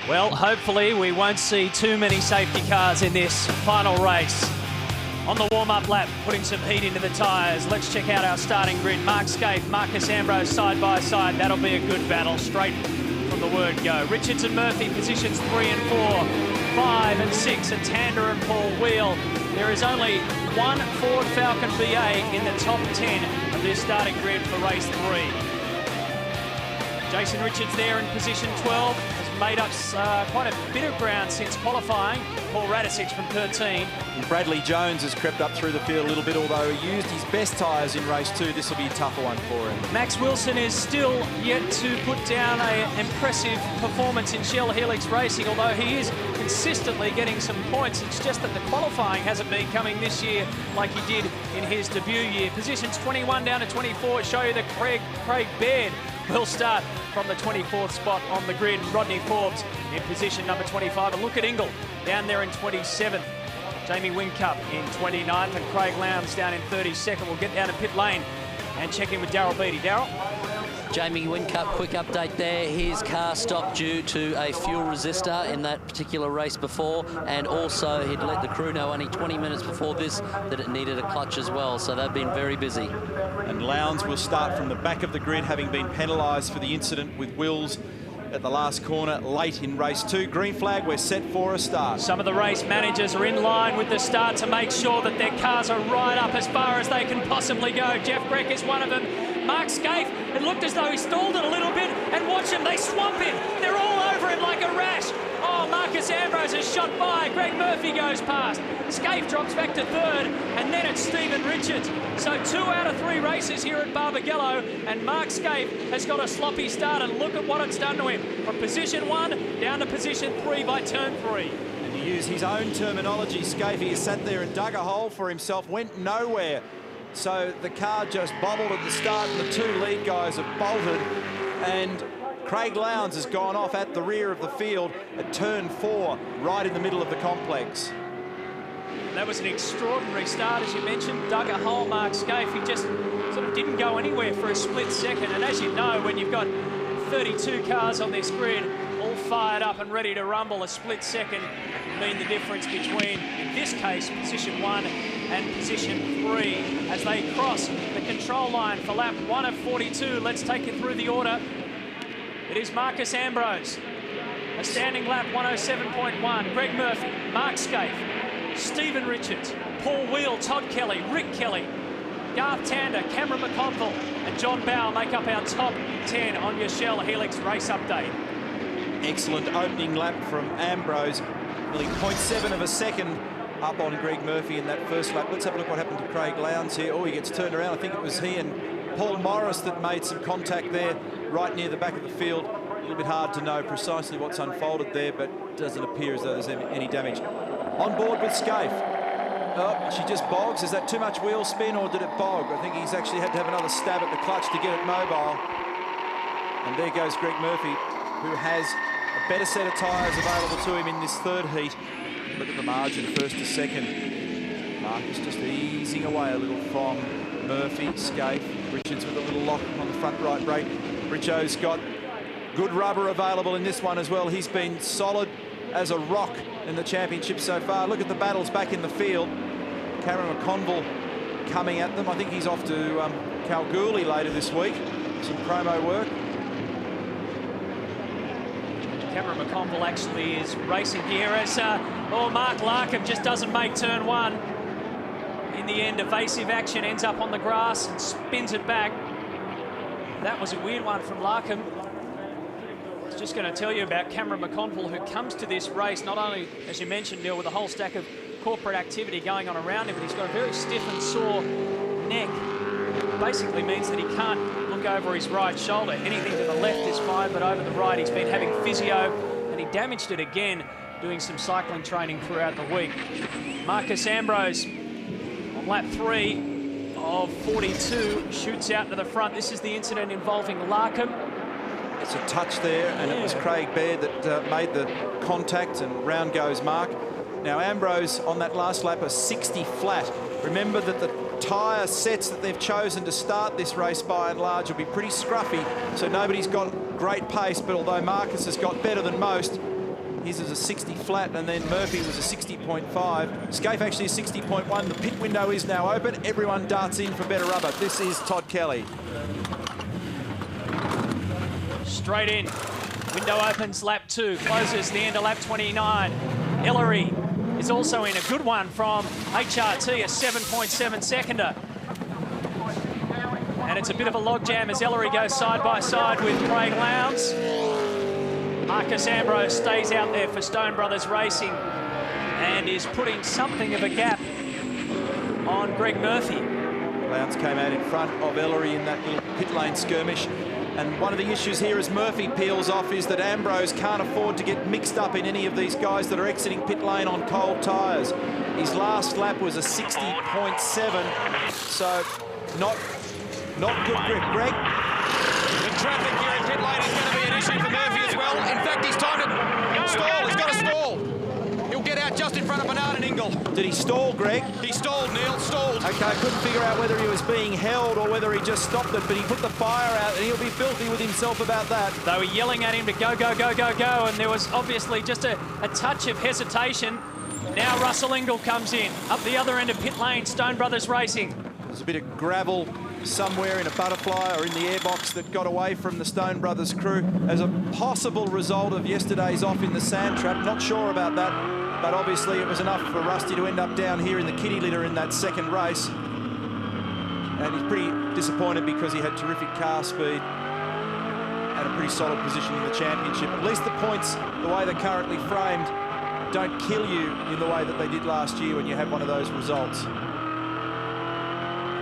Well, hopefully we won't see too many safety cars in this final race. On the warm-up lap, putting some heat into the tyres. Let's check out our starting grid. Mark Skaife, Marcus Ambrose side by side. That'll be a good battle straight from the word go. Richards and Murphy positions 3 and 4. 5 and 6 are Tander and Paul Wheel. There is only one Ford Falcon VA in the top 10 of this starting grid for race 3. Jason Richards there in position 12 has made up quite a bit of ground since qualifying. Paul Radicic from 13. And Bradley Jones has crept up through the field a little bit, although he used his best tyres in race 2. This will be a tougher one for him. Max Wilson is still yet to put down an impressive performance in Shell Helix Racing, although he is consistently getting some points. It's just that the qualifying hasn't been coming this year like he did in his debut year. Positions 21 down to 24 show you that Craig Baird will start from the 24th spot on the grid. Rodney Forbes in position number 25. And look at Ingle down there in 27th. Jamie Whincup in 29th and Craig Lowndes down in 32nd. We'll get down to pit lane and check in with Daryl Beattie. Daryl? Jamie Whincup, quick update there. His car stopped due to a fuel resistor in that particular race before, and also he'd let the crew know only 20 minutes before this that it needed a clutch as well, so they've been very busy. And Lowndes will start from the back of the grid, having been penalised for the incident with Wills at the last corner late in race 2. Green flag, we're set for a start. Some of the race managers are in line with the start to make sure that their cars are right up as far as they can possibly go. Jeff Breck is one of them. Mark Skaife, it looked as though he stalled it a little bit, and watch him, they swamp him. They're all over him like a rash. Oh, Marcus Ambrose is shot by. Greg Murphy goes past. Skaife drops back to 3rd, and then it's Stephen Richards. So 2 out of 3 races here at Barbagallo, and Mark Skaife has got a sloppy start, and look at what it's done to him. From position 1 down to position 3 by turn 3. And to use his own terminology, Skaife has sat there and dug a hole for himself, went nowhere. So the car just bobbled at the start, and the 2 lead guys have bolted, and Craig Lowndes has gone off at the rear of the field at turn 4, right in the middle of the complex. That was an extraordinary start, as you mentioned. Dug a hole, Mark Skaife. He just sort of didn't go anywhere for a split second. And as you know, when you've got 32 cars on this grid, all fired up and ready to rumble, a split second can mean the difference between, in this case, position 1 and position 3 as they cross the control line for lap 1 of 42. Let's take you through the order. It is Marcus Ambrose, a standing lap 107.1. Greg Murphy, Mark Skaife, Stephen Richards, Paul Wheel, Todd Kelly, Rick Kelly, Garth Tander, Cameron McConville and John Bowe make up our top 10 on your Shell Helix race update. Excellent opening lap from Ambrose, nearly 0.7 of a second up on Greg Murphy in that first lap. Let's have a look what happened to Craig Lowndes here. Oh, he gets turned around. I think it was he and Paul Morris that made some contact there right near the back of the field. A little bit hard to know precisely what's unfolded there, but it doesn't appear as though there's any damage. On board with Skaife. Oh, she just bogs. Is that too much wheel spin, or did it bog? I think he's actually had to have another stab at the clutch to get it mobile. And there goes Greg Murphy, who has a better set of tyres available to him in this 3rd heat. Look at the margin, 1st to 2nd. Marcus just easing away a little from Murphy, Skaife. Richards with a little lock on the front right brake. Richo's got good rubber available in this one as well. He's been solid as a rock in the championship so far. Look at the battles back in the field. Cameron McConville coming at them. I think he's off to Kalgoorlie later this week. Some promo work. Cameron McConville actually is racing here as Mark Larkham just doesn't make turn 1. In the end, evasive action, ends up on the grass and spins it back. That was a weird one from Larkham. I was just going to tell you about Cameron McConville, who comes to this race not only, as you mentioned, Neil, with a whole stack of corporate activity going on around him, but he's got a very stiff and sore neck. It basically means that he can't look over his right shoulder. Anything to the left is fine, but over the right he's been having physio, and he damaged it again doing some cycling training throughout the week. Marcus Ambrose on lap 3 of 42 shoots out to the front. This is the incident involving Larkham. It's a touch there, and it was Craig Baird that made the contact, and round goes Mark. Now Ambrose on that last lap are 60 flat. Remember that the tyre sets that they've chosen to start this race by and large will be pretty scruffy, so nobody's got great pace, but although Marcus has got better than most, His is a 60 flat, and then Murphy was a 60.5. Scaife actually is 60.1. The pit window is now open. Everyone darts in for better rubber. This is Todd Kelly. Straight in. Window opens, lap 2. Closes the end of lap 29. Ellery is also in. A good one from HRT, a 7.7 seconder. And it's a bit of a logjam as Ellery goes side by side with Craig Lowndes. Marcus Ambrose stays out there for Stone Brothers Racing and is putting something of a gap on Greg Murphy. Lowndes came out in front of Ellery in that little pit lane skirmish. And one of the issues here as Murphy peels off is that Ambrose can't afford to get mixed up in any of these guys that are exiting pit lane on cold tyres. His last lap was a 60.7, so not good grip. Greg? The traffic here in pit lane is going to be an issue for Murphy as well. In fact, he's timed it. Stall. He's got to stall. He'll get out just in front of Bernard and Ingle. Did he stall, Greg? He stalled, Neil. Stalled. Okay, I couldn't figure out whether he was being held or whether he just stopped it, but he put the fire out, and he'll be filthy with himself about that. They were yelling at him to go, go, go, go, go, and there was obviously just a touch of hesitation. Now Russell Ingle comes in, up the other end of pit lane, Stone Brothers Racing. There's a bit of gravel somewhere in a butterfly or in the airbox that got away from the Stone Brothers crew as a possible result of yesterday's off in the sand trap. Not sure about that, but obviously it was enough for Rusty to end up down here in the kitty litter in that second race. And he's pretty disappointed because he had terrific car speed and a pretty solid position in the championship. At least the points, the way they're currently framed, don't kill you in the way that they did last year when you have one of those results.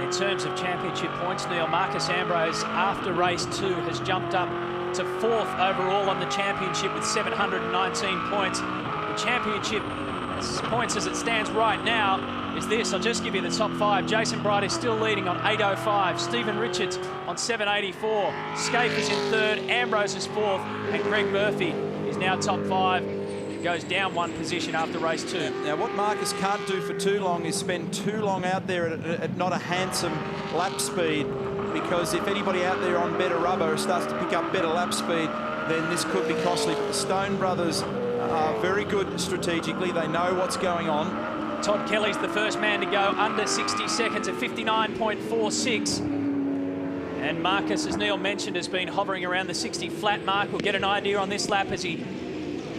In terms of championship points, Neil, Marcus Ambrose, after race 2, has jumped up to 4th overall on the championship with 719 points. The championship points as it stands right now is this. I'll just give you the top 5. Jason Bright is still leading on 805. Stephen Richards on 784. Scaife is in 3rd. Ambrose is 4th. And Greg Murphy is now top 5. Goes down 1 position after race 2. Now, what Marcus can't do for too long is spend too long out there at not a handsome lap speed, because if anybody out there on better rubber starts to pick up better lap speed, then this could be costly. But the Stone Brothers are very good strategically. They know what's going on. Todd Kelly's the first man to go under 60 seconds at 59.46. And Marcus, as Neil mentioned, has been hovering around the 60 flat mark. We'll get an idea on this lap as he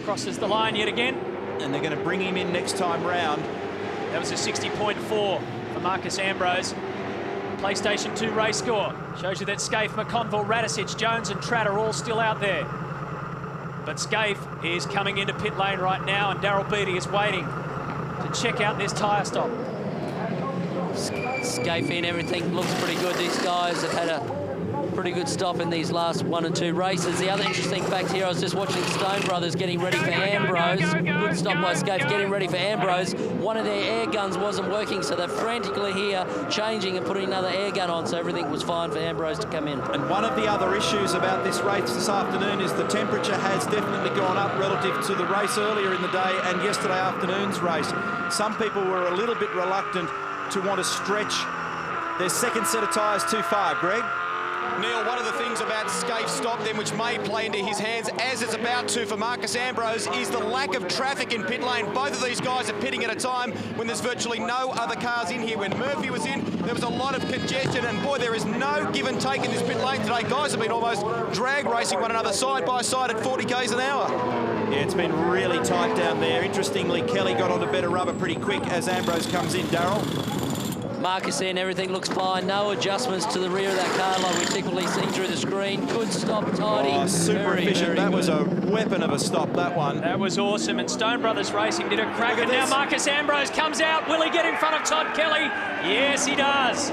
crosses the line yet again. And they're going to bring him in next time round. That was a 60.4 for Marcus Ambrose. PlayStation 2 race score shows you that Scaife, McConville, Radicic, Jones and Tratt are all still out there. But Scaife is coming into pit lane right now, and Daryl Beattie is waiting to check out this tyre stop. Scaife in, everything looks pretty good. These guys have had a pretty good stop in these last 1 and 2 races. The other interesting fact here, I was just watching Stone Brothers getting ready for Ambrose. Good stop by Scaife, getting ready for Ambrose. One of their air guns wasn't working, so they're frantically here changing and putting another air gun on, so everything was fine for Ambrose to come in. And one of the other issues about this race this afternoon is the temperature has definitely gone up relative to the race earlier in the day and yesterday afternoon's race. Some people were a little bit reluctant to want to stretch their second set of tyres too far. Greg? Neil, one of the things about Scaife's stop then, which may play into his hands, as it's about to for Marcus Ambrose, is the lack of traffic in pit lane. Both of these guys are pitting at a time when there's virtually no other cars in here. When Murphy was in, there was a lot of congestion, and boy, there is no give and take in this pit lane today. Guys have been almost drag racing one another side by side at 40 k's an hour. Yeah, it's been really tight down there. Interestingly, Kelly got onto better rubber pretty quick as Ambrose comes in. Daryl? Marcus in, everything looks fine. No adjustments to the rear of that car like we typically see through the screen. Good stop, tidy. Oh, super efficient. That good. was a weapon of a stop, that one. That was awesome. And Stone Brothers Racing did a crack. And now Marcus Ambrose comes out. Will he get in front of Todd Kelly? Yes, he does.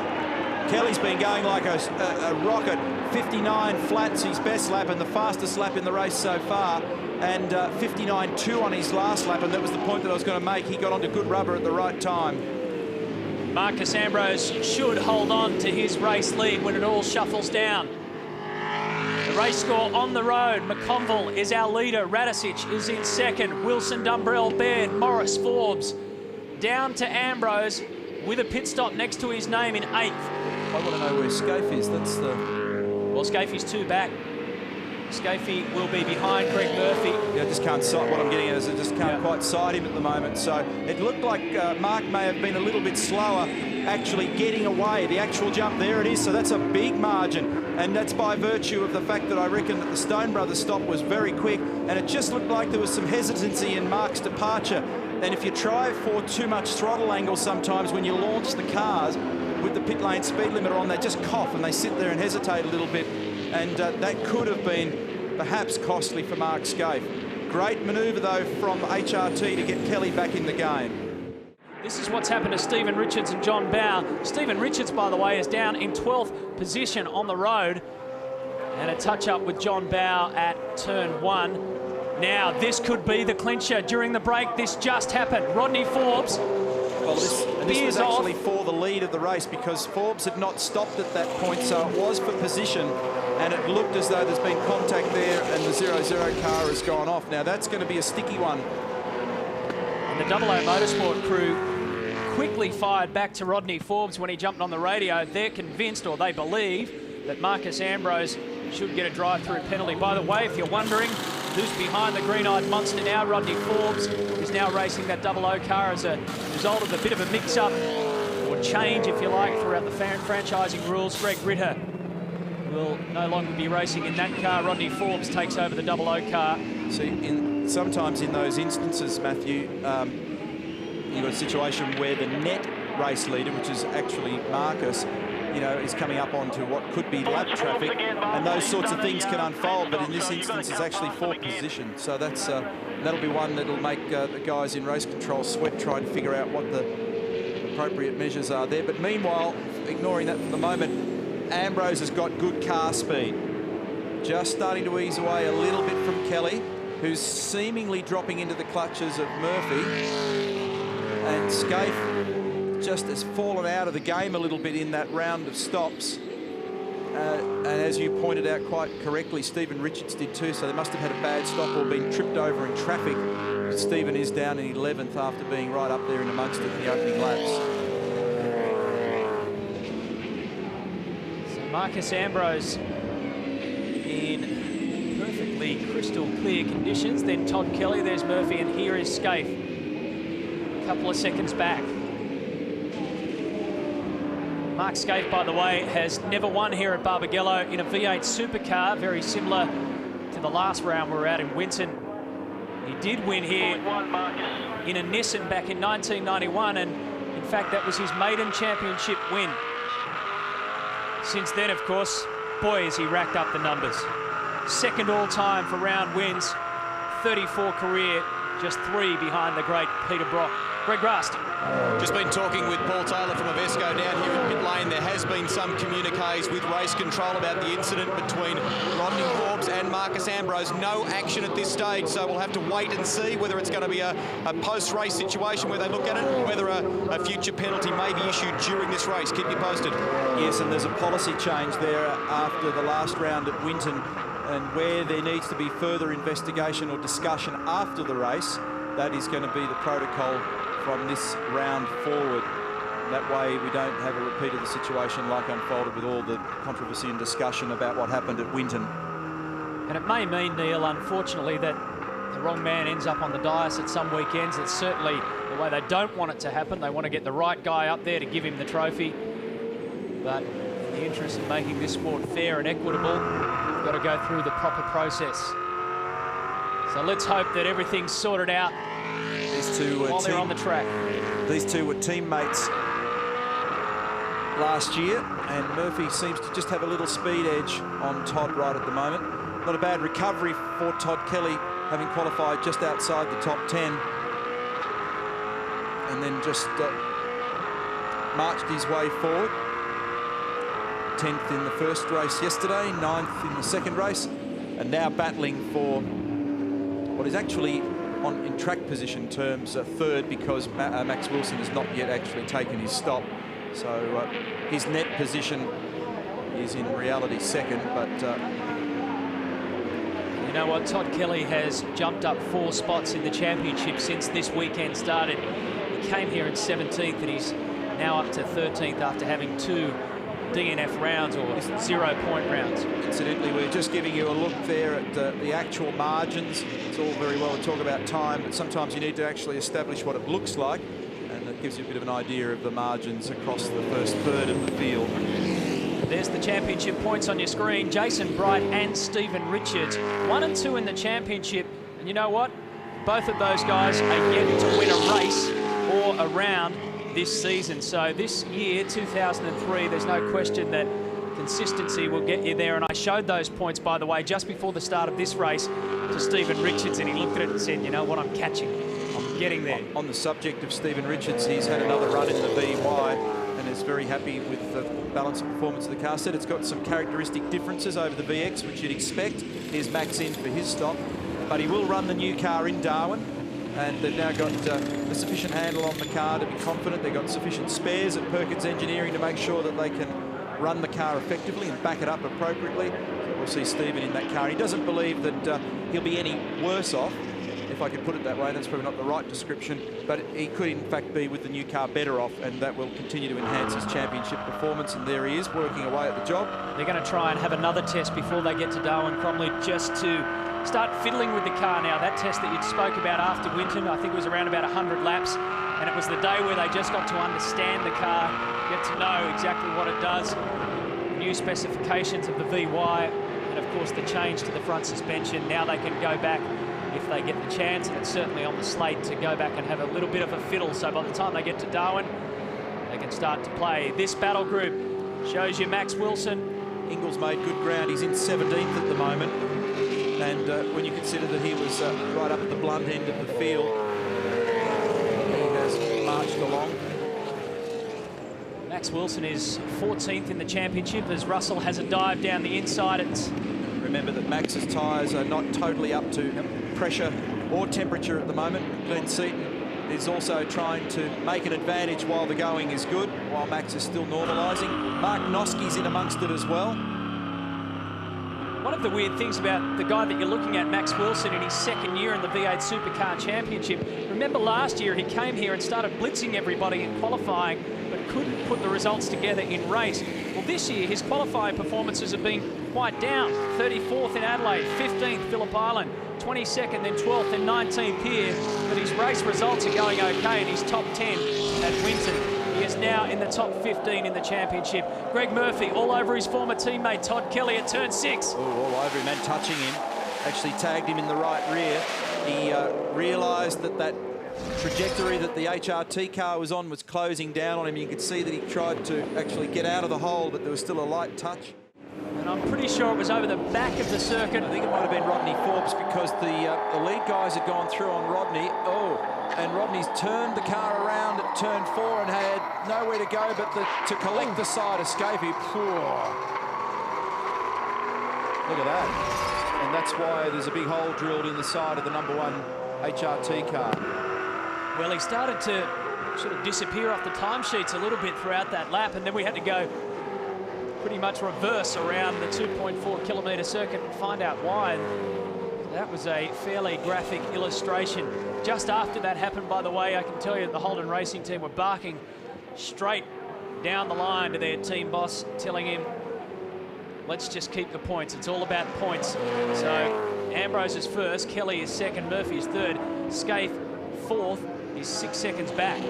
Kelly's been going like a rocket. 59 flats, his best lap and the fastest lap in the race so far. And 59.2 on his last lap. And that was the point that I was going to make. He got onto good rubber at the right time. Marcus Ambrose should hold on to his race lead when it all shuffles down. The race score on the road. McConville is our leader. Radicic is in second. Wilson, Dumbrell, Baird, Morris, Forbes. Down to Ambrose with a pit stop next to his name in 8th. I want to know where Scaife is. That's the... Well, Scaife is 2 back. Scafie will be behind Greg Murphy. Yeah, I just can't sight. What I'm getting at is I just can't quite sight him at the moment. So it looked like Mark may have been a little bit slower actually getting away. The actual jump, there it is. So that's a big margin. And that's by virtue of the fact that I reckon that the Stone Brothers stop was very quick. And it just looked like there was some hesitancy in Mark's departure. And if you try for too much throttle angle sometimes when you launch the cars with the pit lane speed limiter on, they just cough and they sit there and hesitate a little bit. And that could have been perhaps costly for Mark Scaife. Great manoeuvre, though, from HRT to get Kelly back in the game. This is what's happened to Stephen Richards and John Bowe. Stephen Richards, by the way, is down in 12th position on the road. And a touch-up with John Bowe at turn 1. Now, this could be the clincher during the break. This just happened. Rodney Forbes this was actually for the lead of the race because Forbes had not stopped at that point, so it was for position, and it looked as though there's been contact there and the 0-0 car has gone off. Now, that's going to be a sticky one. And the 00 Motorsport crew quickly fired back to Rodney Forbes when he jumped on the radio. They're convinced, or they believe, that Marcus Ambrose should get a drive-through penalty. By the way, if you're wondering who's behind the green-eyed monster now, Rodney Forbes is now racing that 00 car as a result of a bit of a mix-up, or change, if you like, throughout the franchising rules. Greg Ritter will no longer be racing in that car. Rodney Forbes takes over the 00 car. See, sometimes in those instances, Matthew, you've got a situation where the net race leader, which is actually Marcus, you know, is coming up onto what could be lap traffic, and those sorts of things can unfold, but in this instance it's actually for position. So that's that'll be one that'll make the guys in race control sweat trying to figure out what the appropriate measures are there. But meanwhile, ignoring that for the moment, Ambrose has got good car speed. Just starting to ease away a little bit from Kelly, who's seemingly dropping into the clutches of Murphy. And Scaife just has fallen out of the game a little bit in that round of stops. And as you pointed out quite correctly, Stephen Richards did too, so they must have had a bad stop or been tripped over in traffic. Stephen is down in 11th after being right up there in amongst it in the opening laps. So Marcus Ambrose in perfectly crystal clear conditions. Then Todd Kelly, there's Murphy, and here is Scaife. A couple of seconds back. Mark Scaife, by the way, has never won here at Barbagallo in a V8 supercar, very similar to the last round we were at in Winton. He did win here in a Nissan back in 1991, and in fact that was his maiden championship win. Since then, of course, boy, has he racked up the numbers. Second all-time for round wins, 34 career, just 3 behind the great Peter Brock. Greg Rust. Just been talking with Paul Taylor from Avesco down here in pit lane. There has been some communiques with race control about the incident between Rodney Forbes and Marcus Ambrose. No action at this stage, so we'll have to wait and see whether it's going to be a post-race situation where they look at it, or whether a future penalty may be issued during this race. Keep you posted. Yes, and there's a policy change there after the last round at Winton, and where there needs to be further investigation or discussion after the race, that is going to be the protocol from this round forward. That way we don't have a repeat of the situation like unfolded with all the controversy and discussion about what happened at Winton. And it may mean, Neil, unfortunately, that the wrong man ends up on the dais at some weekends. It's certainly the way they don't want it to happen. They want to get the right guy up there to give him the trophy. But in the interest of making this sport fair and equitable, we've got to go through the proper process. So let's hope that everything's sorted out These two while they're on the track. These two were teammates last year, and Murphy seems to just have a little speed edge on Todd right at the moment. Not a bad recovery for Todd Kelly, having qualified just outside the top 10. And then just marched his way forward. 10th in the first race yesterday, 9th in the second race, and now battling for what is actually in track position terms third, because Max Wilson has not yet actually taken his stop. So his net position is in reality second, but you know what, Todd Kelly has jumped up 4 spots in the championship since this weekend started. He came here in 17th and he's now up to 13th after having 2 DNF rounds or 0-point rounds. Incidentally, we're just giving you a look there at the actual margins. It's all very well to talk about time, but sometimes you need to actually establish what it looks like, and that gives you a bit of an idea of the margins across the first third of the field. There's the championship points on your screen. Jason Bright and Stephen Richards, 1 and 2 in the championship. And you know what? Both of those guys are yet to win a race or a round this season. So this year, 2003, there's no question that consistency will get you there. And I showed those points, by the way, just before the start of this race to Stephen Richards, and he looked at it and said, you know what, I'm catching. I'm getting there. On the subject of Stephen Richards, he's had another run in the VY and is very happy with the balance and performance of the car set. It's got some characteristic differences over the VX, which you'd expect. Here's Max in for his stop, but he will run the new car in Darwin. And they've now got a sufficient handle on the car to be confident. They've got sufficient spares at Perkins Engineering to make sure that they can run the car effectively and back it up appropriately. So we'll see Stephen in that car. He doesn't believe that he'll be any worse off, if I could put it that way. That's probably not the right description, but he could in fact be with the new car better off, and that will continue to enhance his championship performance. And there he is, working away at the job. They're going to try and have another test before they get to Darwin, Cromley, just to start fiddling with the car now. That test that you spoke about after Winton, I think it was around about 100 laps, and it was the day where they just got to understand the car, get to know exactly what it does, new specifications of the VY, and of course the change to the front suspension. Now they can go back if they get the chance, and it's certainly on the slate to go back and have a little bit of a fiddle. So by the time they get to Darwin, they can start to play. This battle group shows you Max Wilson. Ingles made good ground. He's in 17th at the moment. And when you consider that he was right up at the blunt end of the field, he has marched along. Max Wilson is 14th in the championship as Russell has a dive down the inside. Remember that Max's tyres are not totally up to pressure or temperature at the moment. Glenn Seaton is also trying to make an advantage while the going is good, while Max is still normalising. Mark Noski's in amongst it as well. One of the weird things about the guy that you're looking at, Max Wilson, in his second year in the V8 Supercar Championship, remember last year he came here and started blitzing everybody in qualifying, but couldn't put the results together in race. Well, this year his qualifying performances have been quite down. 34th in Adelaide, 15th Phillip Island, 22nd, then 12th and 19th here. But his race results are going okay, and he's top 10 at Winton. He is now in the top 15 in the championship. Greg Murphy all over his former teammate Todd Kelly at turn 6. Oh, all over him and touching him. Actually tagged him in the right rear. He realised that that trajectory that the HRT car was on was closing down on him. You could see that he tried to actually get out of the hole, but there was still a light touch. And I'm pretty sure it was over the back of the circuit. I think it might have been Rodney Forbes, because the lead guys had gone through on Rodney. And Rodney's turned the car around at turn 4 and had nowhere to go but to collect the side escape. Look at that. And that's why there's a big hole drilled in the side of the #1 HRT car. Well, he started to sort of disappear off the timesheets a little bit throughout that lap, and then we had to go pretty much reverse around the 2.4 kilometre circuit and find out why. And that was a fairly graphic illustration. Just after that happened, by the way, I can tell you the Holden Racing team were barking straight down the line to their team boss, telling him, let's just keep the points. It's all about points. So Ambrose is first, Kelly is second, Murphy is third, Scaife fourth. He's 6 seconds back.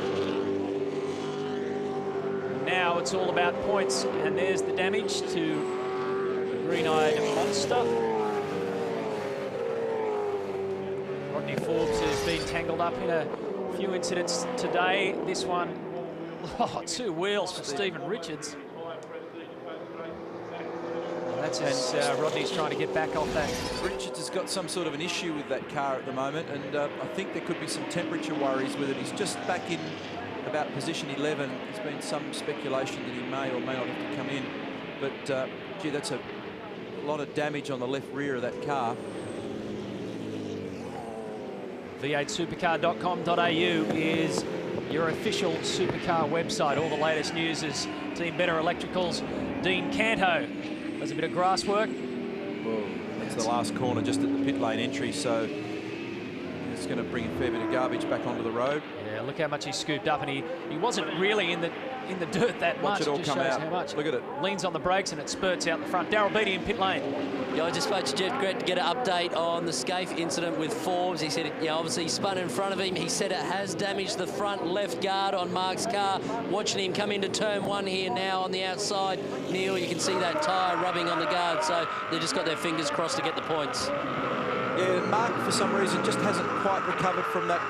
Now it's all about points, and there's the damage to the green-eyed monster. Rodney Forbes has been tangled up in a few incidents today. This one, 2 wheels for Stephen Richards. And that's as Rodney's trying to get back off that. Richards has got some sort of an issue with that car at the moment, and I think there could be some temperature worries with it. He's just back in about position 11. There's been some speculation that he may or may not have to come in, but gee, that's a lot of damage on the left rear of that car. V8supercar.com.au is your official supercar website. All the latest news is Team Better Electricals. Dean Canto does a bit of grass work. Whoa, that's the last corner just at the pit lane entry, so it's going to bring a fair bit of garbage back onto the road. Yeah, look how much he scooped up, and he wasn't really in the in the dirt that much. Watch it all just come shows out. how much. Look at it. Leans on the brakes and it spurts out the front. Daryl Beattie in pit lane. Yeah, I just spoke to Jeff Grett to get an update on the Scaife incident with Forbes. He said, obviously he spun in front of him. He said it has damaged the front left guard on Mark's car. Watching him come into turn 1 here now on the outside. Neil, you can see that tyre rubbing on the guard, so they've just got their fingers crossed to get the points. Yeah, Mark, for some reason, just hasn't quite recovered from that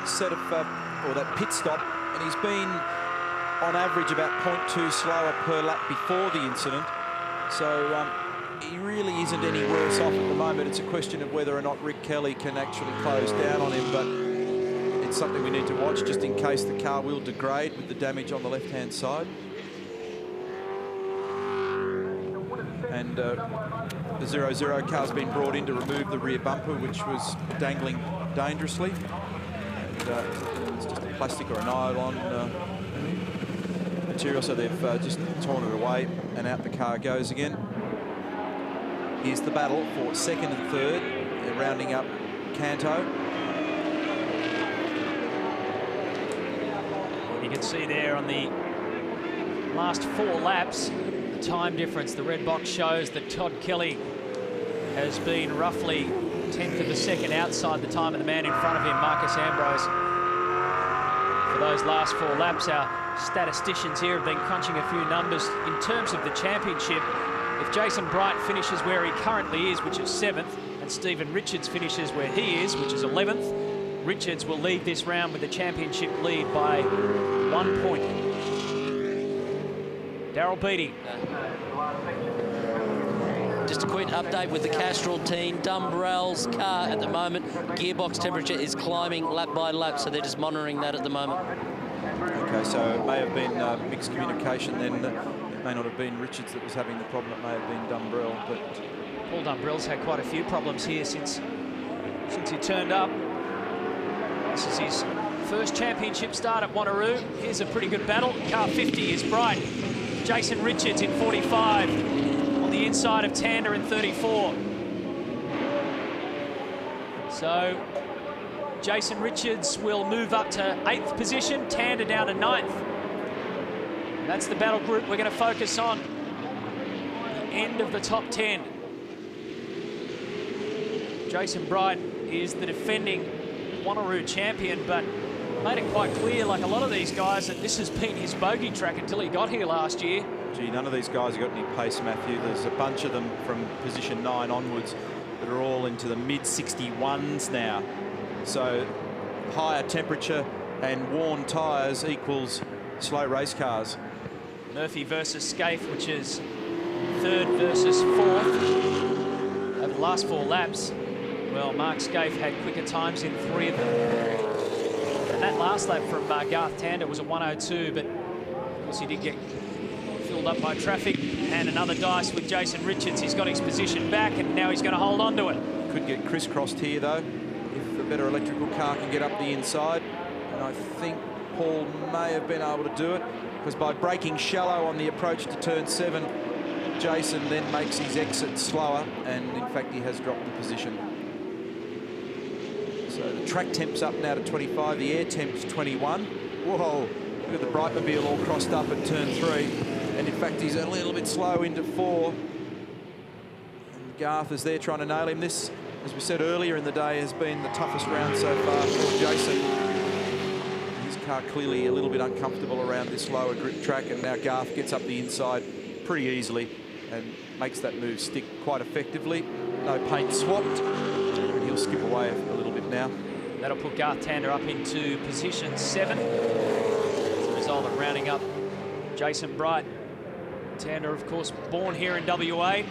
set of, or that pit stop, and he's been on average about 0.2 slower per lap before the incident. So he really isn't any worse off at the moment. It's a question of whether or not Rick Kelly can actually close down on him, but it's something we need to watch just in case the car will degrade with the damage on the left-hand side. And the 0-0 car's been brought in to remove the rear bumper, which was dangling dangerously. And it's just a plastic or a nylon material, so they've just torn it away, and out the car goes again. Here's the battle for second and third. They're rounding up Canto. You can see there on the last 4 laps, the time difference. The red box shows that Todd Kelly has been roughly 1/10 of a second outside the time of the man in front of him, Marcus Ambrose. For those last 4 laps, our statisticians here have been crunching a few numbers. In terms of the championship, if Jason Bright finishes where he currently is, which is 7th, and Stephen Richards finishes where he is, which is 11th, Richards will lead this round with the championship lead by 1 point. Daryl Beattie. Just a quick update with the Castrol team. Dumbrell's car at the moment, gearbox temperature is climbing lap by lap, so they're just monitoring that at the moment. Okay, so it may have been mixed communication then. It may not have been Richards that was having the problem. It may have been Dumbrell, but Paul Dumbrell's had quite a few problems here since he turned up. This is his first championship start at Wanneroo. Here's a pretty good battle. Car 50 is Bright. Jason Richards in 45. On the inside of Tander in 34. So Jason Richards will move up to 8th position, Tander down to 9th. That's the battle group we're going to focus on. The end of the top 10. Jason Bright is the defending Wanneroo champion, but made it quite clear, like a lot of these guys, that this has been his bogey track until he got here last year. gee, none of these guys have got any pace, Matthew. There's a bunch of them from position 9 onwards that are all into the mid-61s now. So higher temperature and worn tyres equals slow race cars. Murphy versus Scaife, which is 3rd versus 4th. Over the last 4 laps, well, Mark Scaife had quicker times in 3 of them. And that last lap from Garth Tander was a 1:02, but of course he did get filled up by traffic. And another dice with Jason Richards. He's got his position back, and now he's going to hold on to it. Could get crisscrossed here, though, if a better electrical car can get up the inside. And I think Paul may have been able to do it, because by braking shallow on the approach to turn 7, Jason then makes his exit slower, and in fact he has dropped the position. So the track temp's up now to 25, the air temp's 21. Whoa, look at the Brightmobile all crossed up at turn 3. And in fact he's a little bit slow into 4. And Garth is there trying to nail him. This, as we said earlier in the day, has been the toughest round so far for Jason. His car clearly a little bit uncomfortable around this lower grip track, and now Garth gets up the inside pretty easily and makes that move stick quite effectively. No paint swapped, and he'll skip away a little bit now. That'll put Garth Tander up into position 7 as a result of rounding up Jason Bright. Tander, of course, born here in WA,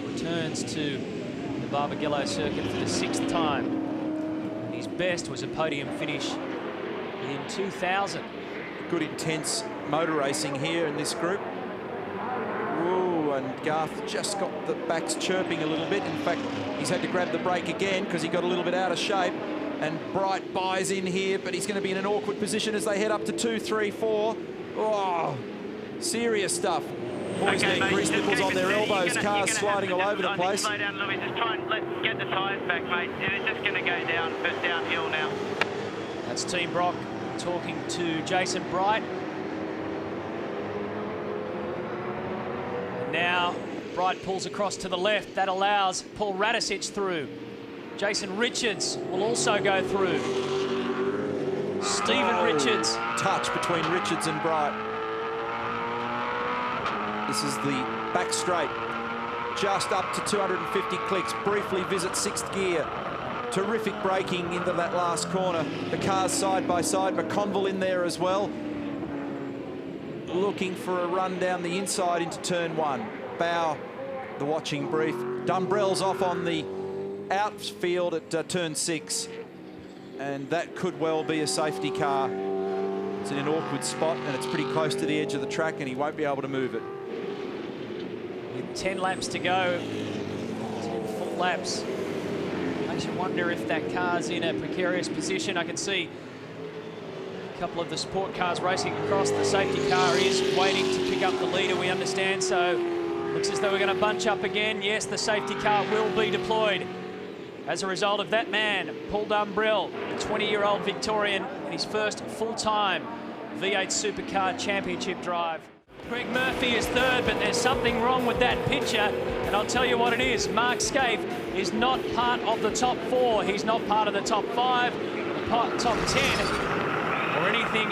returns to the Barbagallo circuit for the 6th time. His best was a podium finish in 2000. Good intense motor racing here in this group. Ooh, and Garth just got the backs chirping a little bit. In fact, he's had to grab the brake again because he got a little bit out of shape. And Bright buys in here, but he's going to be in an awkward position as they head up to 2, 3, 4. Oh, serious stuff. Boys getting grease nipples on their elbows, cars sliding all over the place. Slow down a little bit, just try and get the tyres back, mate. It's just going to go down, but downhill now. That's Team Brock talking to Jason Bright. Now, Bright pulls across to the left. That allows Paul Radicic through. Jason Richards will also go through. Stephen Richards. Touch between Richards and Bright. This is the back straight. Just up to 250 clicks. Briefly visit 6th gear. Terrific braking into that last corner. The cars side by side. McConville in there as well. Looking for a run down the inside into turn 1. Bow, the watching brief. Dumbrell's off on the outfield at turn 6. And that could well be a safety car. It's in an awkward spot and it's pretty close to the edge of the track and he won't be able to move it. With 10 laps to go, 10 full laps. Makes you wonder if that car's in a precarious position. I can see a couple of the sport cars racing across. The safety car is waiting to pick up the leader, we understand. So looks as though we're going to bunch up again. Yes, the safety car will be deployed as a result of that man, Paul Dumbrell, the 20-year-old Victorian in his first full-time V8 Supercar Championship drive. Greg Murphy is third, but there's something wrong with that picture, and I'll tell you what it is. Mark Scaife is not part of the top 4. He's not part of the top 5, the top 10, or anything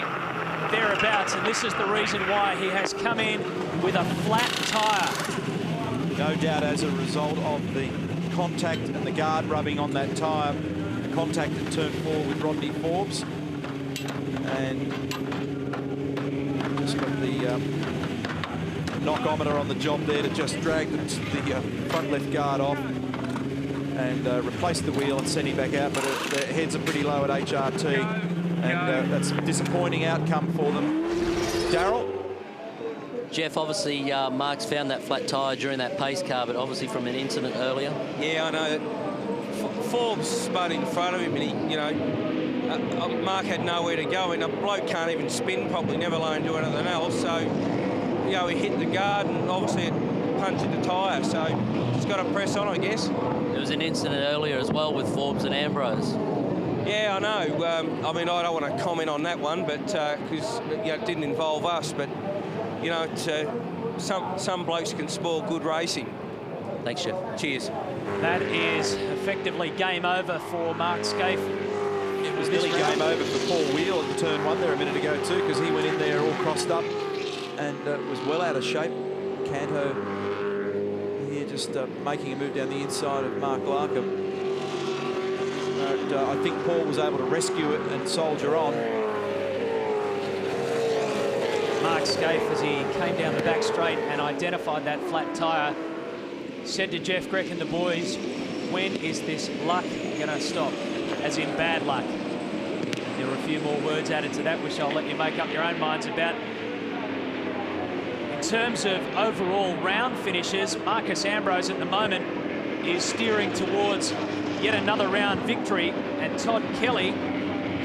thereabouts, and this is the reason why he has come in with a flat tyre. No doubt as a result of the contact and the guard rubbing on that tyre. The contact at turn 4 with Rodney Forbes. And just got the knockometer on the job there to just drag the front left guard off and replace the wheel and send him back out. But the heads are pretty low at HRT. And that's a disappointing outcome for them. Darryl? Jeff, obviously, Mark's found that flat tyre during that pace car, but obviously from an incident earlier. Yeah, I know that Forbes spun in front of him, and he, you know, Mark had nowhere to go, and a bloke can't even spin properly, never alone do anything else. So, you know, he hit the guard, and obviously it punctured the tyre. So, just got to press on, I guess. There was an incident earlier as well with Forbes and Ambrose. Yeah, I know. I mean, I don't want to comment on that one, but because you know, it didn't involve us, but. You know, some blokes can spoil good racing. Thanks, Jeff. Cheers. That is effectively game over for Mark Scaife. It was nearly game over for Paul Wheel at turn 1 there a minute ago too, because he went in there all crossed up and was well out of shape. Canto here just making a move down the inside of Mark Larkham. But I think Paul was able to rescue it and soldier on. Mark Scaife, as he came down the back straight and identified that flat tyre, said to Jeff Grech and the boys, when is this luck going to stop? As in bad luck. There were a few more words added to that, which I'll let you make up your own minds about. In terms of overall round finishes, Marcus Ambrose at the moment is steering towards yet another round victory, and Todd Kelly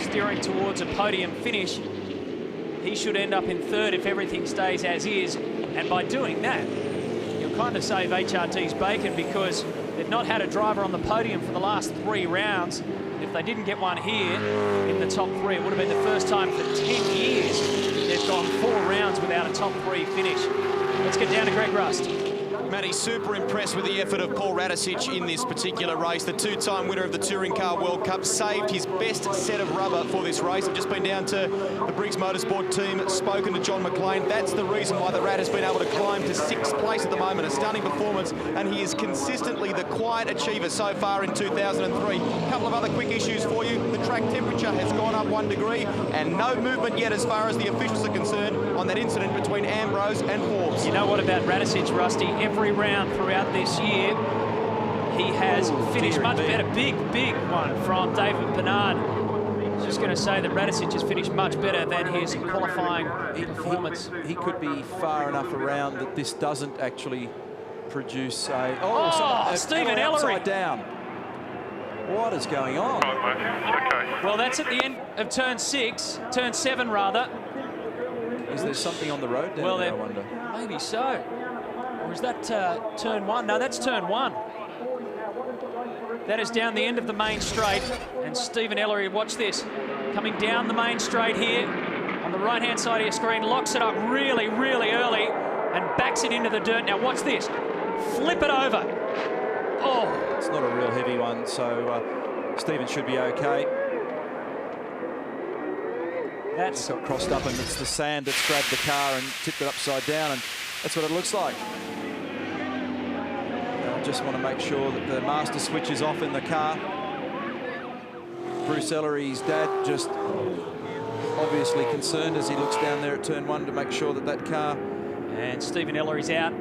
steering towards a podium finish. He should end up in third if everything stays as is, and by doing that, you'll kind of save HRT's bacon, because they've not had a driver on the podium for the last 3 rounds. If they didn't get one here in the top 3, it would have been the first time for 10 years they've gone 4 rounds without a top 3 finish. Let's get down to Greg Rust. Matty, super impressed with the effort of Paul Radicic in this particular race. The 2-time winner of the Touring Car World Cup saved his best set of rubber for this race. I've just been down to the Briggs Motorsport team, spoken to John McLean. That's the reason why the Rad has been able to climb to 6th place at the moment. A stunning performance, and he is consistently the quiet achiever so far in 2003. A couple of other quick issues for you. The track temperature has gone up 1 degree, and no movement yet as far as the officials are concerned on that incident between Ambrose and Forbes. You know what about Radicic, Rusty? Every round throughout this year, he has finished much better. Big one from David Bernard. Just going to say that Radicic has finished much better than his qualifying performance. He could be far enough around that this doesn't actually produce a... Stephen Ellery. Upside down. What is going on? Well, that's at the end of turn 7 rather. Is there something on the road down there, I wonder? Maybe so. Or is that turn 1? No, that's turn 1. That is down the end of the main straight. And Stephen Ellery, watch this, coming down the main straight here on the right-hand side of your screen, locks it up really, really early. and backs it into the dirt. Now watch this. Flip it over. Oh. It's not a real heavy one, so Stephen should be okay. That's got crossed up, and it's the sand that's grabbed the car and tipped it upside down, and that's what it looks like. I just want to make sure that the master switch is off in the car. Bruce Ellery's dad just obviously concerned as he looks down there at turn 1 to make sure that that car... And Stephen Ellery's out.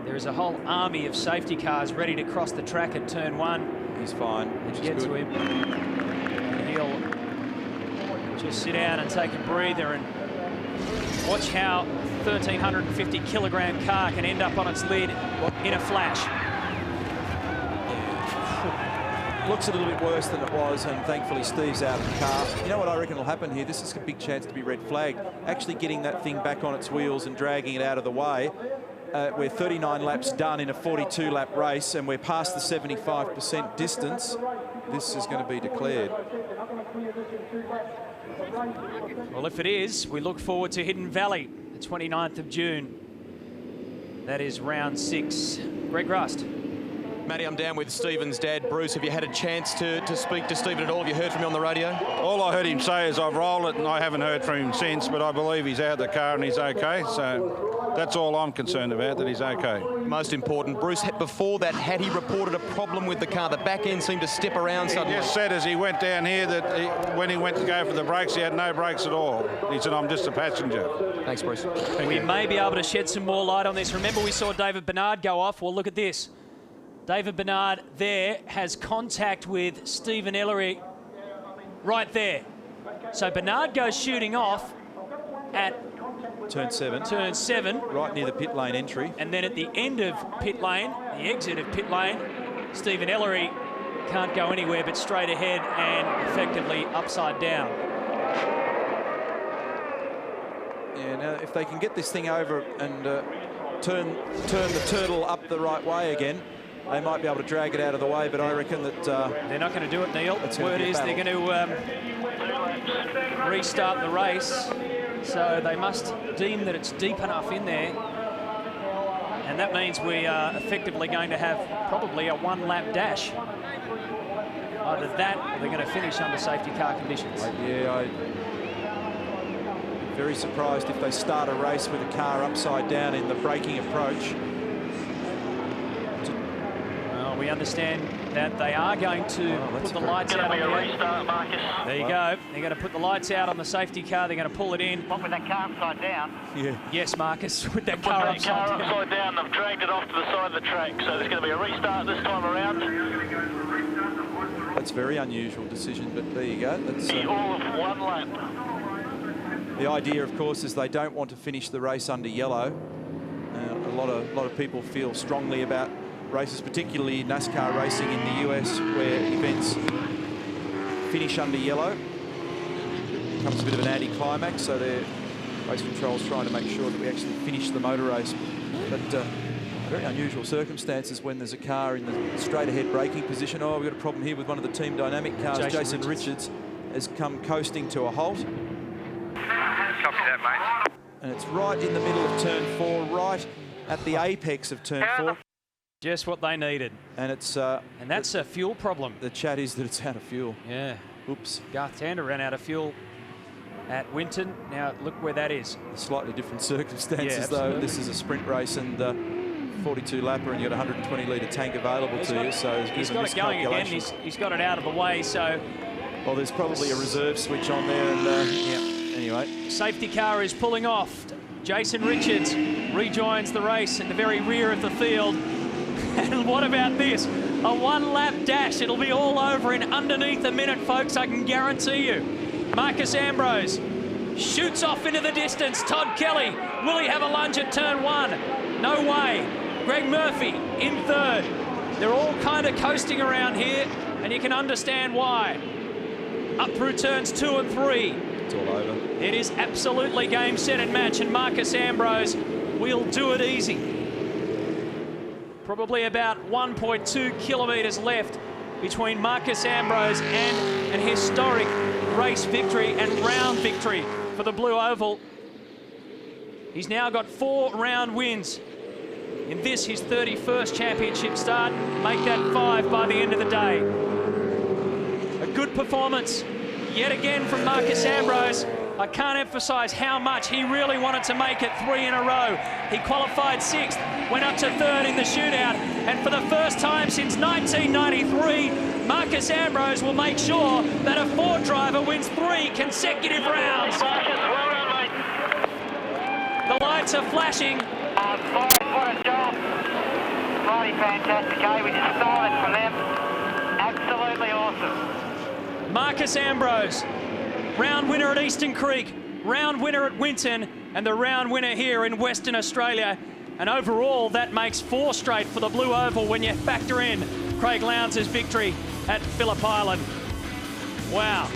There is a whole army of safety cars ready to cross the track at turn 1. He's fine, which is Get good. to him. And he'll just sit down and take a breather and watch how 1,350 kilogram car can end up on its lid in a flash. Looks a little bit worse than it was, and thankfully Steve's out of the car. You know what I reckon will happen here? This is a big chance to be red flagged. Actually getting that thing back on its wheels and dragging it out of the way. We're 39 laps done in a 42-lap race, and we're past the 75% distance. This is going to be declared. Well, if it is, we look forward to Hidden Valley, the 29th of June. That is round 6. Greg Rust. Matty, I'm down with Stephen's dad. Bruce, have you had a chance to speak to Stephen at all? Have you heard from him on the radio? All I heard him say is I've rolled it, and I haven't heard from him since, but I believe he's out of the car and he's okay. So that's all I'm concerned about, that he's okay. Most important, Bruce, before that, had he reported a problem with the car? The back end seemed to step around suddenly. He just said as he went down here that when he went to go for the brakes, he had no brakes at all. He said, I'm just a passenger. Thanks, Bruce. We may be able to shed some more light on this. Remember, we saw David Bernard go off. Well, look at this. David Bernard there has contact with Stephen Ellery right there. So Bernard goes shooting off at turn 7. Right near the pit lane entry. And then at the end of pit lane, the exit of pit lane, Stephen Ellery can't go anywhere but straight ahead and effectively upside down. Yeah, now if they can get this thing over and turn the turtle up the right way again, they might be able to drag it out of the way, but I reckon that... they're not going to do it, Neil. Word is they're going to restart the race, so they must deem that it's deep enough in there. And that means we are effectively going to have probably a one-lap dash. Either that or they're going to finish under safety car conditions. Yeah, I'd be very surprised if they start a race with a car upside down in the braking approach. We understand that they are going to put the lights out on the restart, Marcus. There you go. They're going to put the lights out on the safety car. They're going to pull it in. What, with that car upside down? Yeah. Yes, Marcus, with that car upside down. They've dragged it off to the side of the track, so there's going to be a restart this time around. That's a very unusual decision, but there you go. That's all of one lap. The idea, of course, is they don't want to finish the race under yellow. A lot of people feel strongly about races, particularly NASCAR racing in the US, where events finish under yellow. It becomes a bit of an anti-climax, so their race control's trying to make sure that we actually finish the motor race. But very unusual circumstances when there's a car in the straight-ahead braking position. Oh, we've got a problem here with one of the Team Dynamic cars. Jason Richards has come coasting to a halt. Copy that, mate. And it's right in the middle of turn 4, right at the apex of turn 4. Just what they needed. And it's and that's a fuel problem. The chat is that it's out of fuel. Yeah. Oops. Garth Tander ran out of fuel at Winton. Now look where that is. Slightly different circumstances, yeah, though. This is a sprint race and 42 lapper, and you've got a 120 litre tank available to you. So he's got it going again. He's got it out of the way. So well, there's probably a reserve switch on there, and yeah. Anyway, safety car is pulling off. Jason Richards rejoins the race in the very rear of the field. And what about this? A one-lap dash. It'll be all over in underneath a minute, folks, I can guarantee you. Marcus Ambrose shoots off into the distance. Todd Kelly, will he have a lunge at turn 1? No way. Greg Murphy in third. They're all kind of coasting around here, and you can understand why. Up through turns 2 and 3. It's all over. It is absolutely game, set, and match, and Marcus Ambrose will do it easy. Probably about 1.2 kilometres left between Marcus Ambrose and an historic race victory and round victory for the Blue Oval. He's now got 4 round wins. In this, his 31st championship start. Make that 5 by the end of the day. A good performance yet again from Marcos Ambrose. I can't emphasise how much he really wanted to make it 3 in a row. He qualified 6th, went up to 3rd in the shootout, and for the first time since 1993, Marcos Ambrose will make sure that a Ford driver wins 3 consecutive rounds. The lights are flashing. What a job. Bloody fantastic, eh? We just stole it from them. Absolutely awesome. Marcos Ambrose, round winner at Eastern Creek, round winner at Winton, and the round winner here in Western Australia. And overall, that makes 4 straight for the Blue Oval when you factor in Craig Lowndes' victory at Phillip Island. Wow.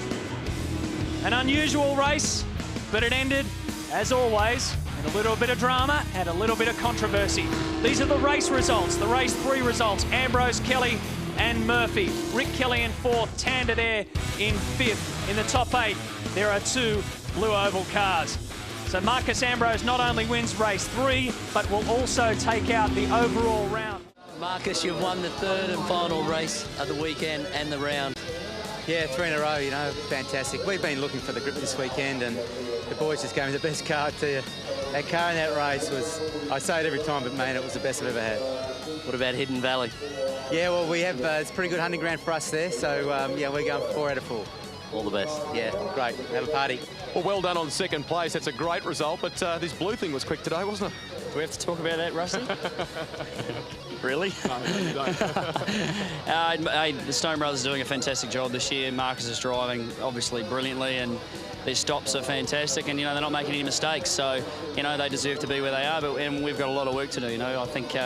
An unusual race, but it ended, as always, in a little bit of drama and a little bit of controversy. These are the race results, the race 3 results. Ambrose, Kelly and Murphy. Rick Kelly in 4th, Tander there in 5th. In the top 8, there are 2 Blue Oval cars. So Marcos Ambrose not only wins race 3, but will also take out the overall round. Marcus, you've won the 3rd and final race of the weekend and the round. Yeah, 3 in a row, you know, fantastic. We've been looking for the grip this weekend, and the boys just gave me the best car, I tell you. That car in that race was, I say it every time, but man, it was the best I've ever had. What about Hidden Valley? Yeah, well, we have, it's a pretty good hunting ground for us there, so yeah, we're going for 4 out of 4. All the best. Yeah, great. Have a party. Well done on 2nd place. That's a great result, but this blue thing was quick today, wasn't it? Do we have to talk about that, Rusty? Really? No, you don't. The Stone Brothers are doing a fantastic job this year. Marcus is driving obviously brilliantly, and their stops are fantastic, and you know they're not making any mistakes. So you know they deserve to be where they are, and we've got a lot of work to do. You know, I think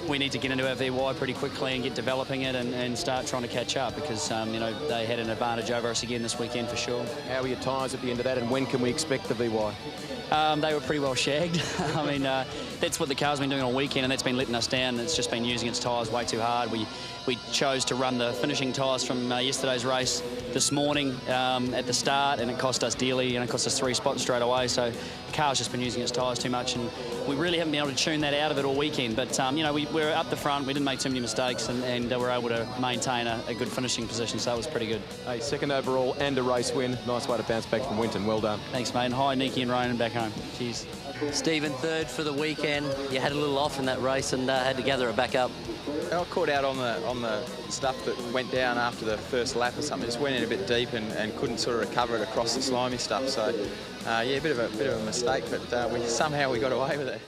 we need to get into our VY pretty quickly and get developing it and start trying to catch up, because you know they had an advantage over us again this weekend for sure. How are your tyres at the end of that, and when can we expect the VY? They were pretty well shagged. I mean, that's what the car's been doing all weekend, and that's been letting us down. It's just been using its tyres way too hard. We chose to run the finishing tyres from yesterday's race this morning at the start, and it cost us dearly, and it cost us 3 spots straight away. So the car's just been using its tyres too much, and we really haven't been able to tune that out of it all weekend. But you know, we're up the front. We didn't make too many mistakes, and we're able to maintain a good finishing position. So it was pretty good. Hey, 2nd overall and a race win. Nice way to bounce back from Winton. Well done. Thanks, mate. And hi, Nikki and Ronan back home. Cheers. Stephen, 3rd for the weekend. You had a little off in that race and had to gather it back up. I caught out on the stuff that went down after the first lap or something. Just went in a bit deep and couldn't sort of recover it across the slimy stuff. So yeah, a bit of a mistake, but somehow we got away with it.